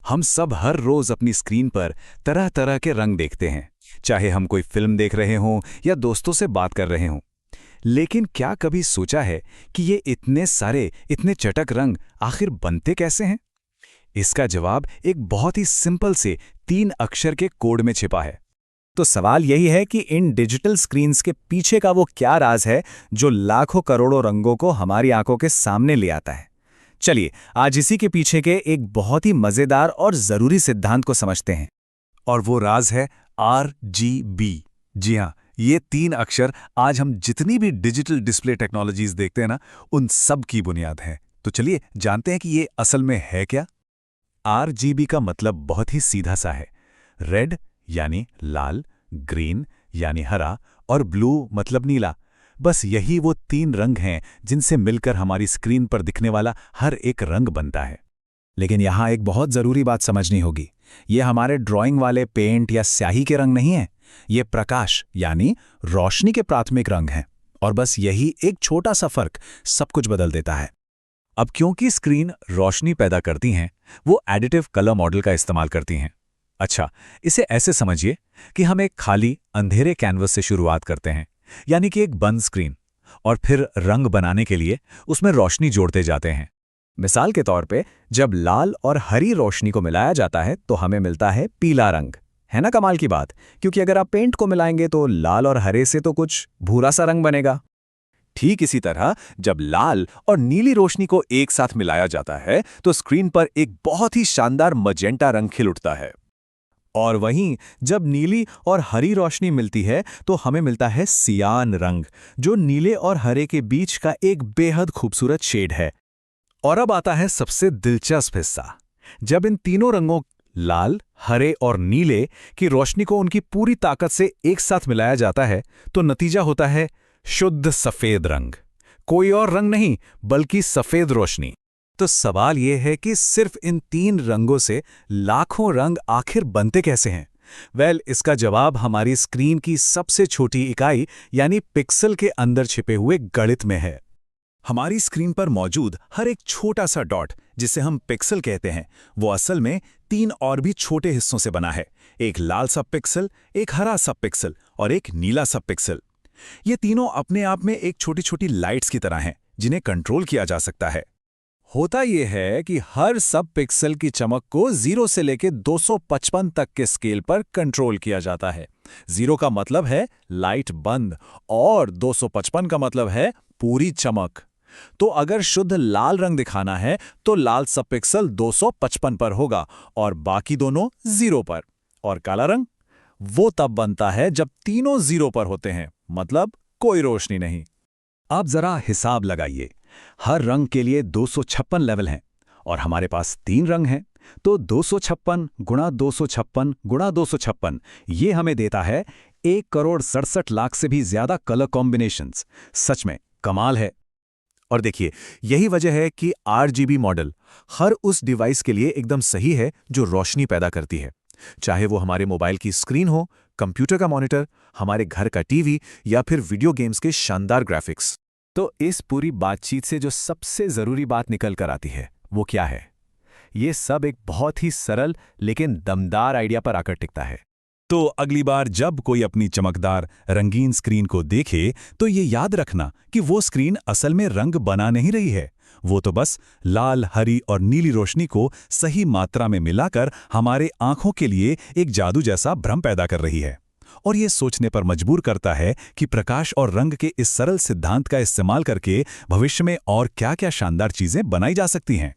हम सब हर रोज अपनी स्क्रीन पर तरह तरह के रंग देखते हैं, चाहे हम कोई फिल्म देख रहे हों या दोस्तों से बात कर रहे हों। लेकिन क्या कभी सोचा है कि ये इतने सारे, इतने चटक रंग आखिर बनते कैसे हैं? इसका जवाब एक बहुत ही सिंपल से 3 अक्षर के कोड में छिपा है। तो सवाल यही है कि इन डिजिटल स्क्रीन्स के पीछे का वो क्या राज है जो लाखों करोड़ों रंगों को हमारी आंखों के सामने ले आता है। चलिए आज इसी के पीछे के एक बहुत ही मजेदार और जरूरी सिद्धांत को समझते हैं। और वो राज है RGB। जी हाँ, ये 3 अक्षर आज हम जितनी भी डिजिटल डिस्प्ले टेक्नोलॉजीज देखते हैं ना, उन सब की बुनियाद है। तो चलिए जानते हैं कि ये असल में है क्या। RGB का मतलब बहुत ही सीधा सा है। रेड यानी लाल, ग्रीन यानी हरा और ब्लू मतलब नीला। बस यही वो 3 रंग हैं जिनसे मिलकर हमारी स्क्रीन पर दिखने वाला हर एक रंग बनता है। लेकिन यहाँ एक बहुत जरूरी बात समझनी होगी। ये हमारे ड्राइंग वाले पेंट या स्याही के रंग नहीं हैं। ये प्रकाश यानी रोशनी के प्राथमिक रंग हैं। और बस यही एक छोटा सा फर्क सब कुछ बदल देता है। अब क्योंकि स्क्रीन रोशनी पैदा करती हैं, वो एडिटिव कलर मॉडल का इस्तेमाल करती हैं। अच्छा, इसे ऐसे समझिए कि हम एक खाली अंधेरे कैनवस से शुरुआत करते हैं, यानी कि एक बंद स्क्रीन, और फिर रंग बनाने के लिए उसमें रोशनी जोड़ते जाते हैं। मिसाल के तौर पे जब लाल और हरी रोशनी को मिलाया जाता है तो हमें मिलता है पीला रंग। है ना कमाल की बात? क्योंकि अगर आप पेंट को मिलाएंगे तो लाल और हरे से तो कुछ भूरा सा रंग बनेगा। ठीक इसी तरह जब लाल और नीली रोशनी को एक साथ मिलाया जाता है तो स्क्रीन पर एक बहुत ही शानदार मजेंटा रंग खिल उठता है। और वहीं जब नीली और हरी रोशनी मिलती है तो हमें मिलता है सियान रंग, जो नीले और हरे के बीच का एक बेहद खूबसूरत शेड है। और अब आता है सबसे दिलचस्प हिस्सा। जब इन तीनों रंगों लाल, हरे और नीले की रोशनी को उनकी पूरी ताकत से एक साथ मिलाया जाता है तो नतीजा होता है शुद्ध सफेद रंग। कोई और रंग नहीं बल्कि सफेद रोशनी। तो सवाल यह है कि सिर्फ इन 3 रंगों से लाखों रंग आखिर बनते कैसे हैं? इसका जवाब हमारी स्क्रीन की सबसे छोटी इकाई यानी पिक्सल के अंदर छिपे हुए गणित में है। हमारी स्क्रीन पर मौजूद हर एक छोटा सा डॉट, जिसे हम पिक्सल कहते हैं, वो असल में 3 और भी छोटे हिस्सों से बना है। एक लाल सब पिक्सल, एक हरा सब पिक्सल और एक नीला सब पिक्सल। ये तीनों अपने आप में एक छोटी छोटी लाइट्स की तरह हैं, जिन्हें कंट्रोल किया जा सकता है। होता यह है कि हर सब पिक्सल की चमक को 0 से लेकर 255 तक के स्केल पर कंट्रोल किया जाता है। 0 का मतलब है लाइट बंद और 255 का मतलब है पूरी चमक। तो अगर शुद्ध लाल रंग दिखाना है तो लाल सब पिक्सल 255 पर होगा और बाकी दोनों 0 पर। और काला रंग वो तब बनता है जब तीनों 0 पर होते हैं, मतलब कोई रोशनी नहीं। अब जरा हिसाब लगाइए। हर रंग के लिए 256 लेवल हैं और हमारे पास 3 रंग हैं, तो 256 गुणा 256 गुणा 256 ये हमें देता है 1,67,00,000 से भी ज्यादा कलर कॉम्बिनेशंस। सच में कमाल है। और देखिए, यही वजह है कि RGB मॉडल हर उस डिवाइस के लिए एकदम सही है जो रोशनी पैदा करती है, चाहे वो हमारे मोबाइल की स्क्रीन हो, कंप्यूटर का मॉनिटर, हमारे घर का टीवी या फिर वीडियो गेम्स के शानदार ग्राफिक्स। तो इस पूरी बातचीत से जो सबसे जरूरी बात निकल कर आती है वो क्या है? ये सब एक बहुत ही सरल लेकिन दमदार आइडिया पर आकर टिकता है। तो अगली बार जब कोई अपनी चमकदार रंगीन स्क्रीन को देखे तो ये याद रखना कि वो स्क्रीन असल में रंग बना नहीं रही है। वो तो बस लाल, हरी और नीली रोशनी को सही मात्रा में मिलाकर हमारे आंखों के लिए एक जादू जैसा भ्रम पैदा कर रही है। और ये सोचने पर मजबूर करता है कि प्रकाश और रंग के इस सरल सिद्धांत का इस्तेमाल करके भविष्य में और क्या-क्या शानदार चीजें बनाई जा सकती हैं।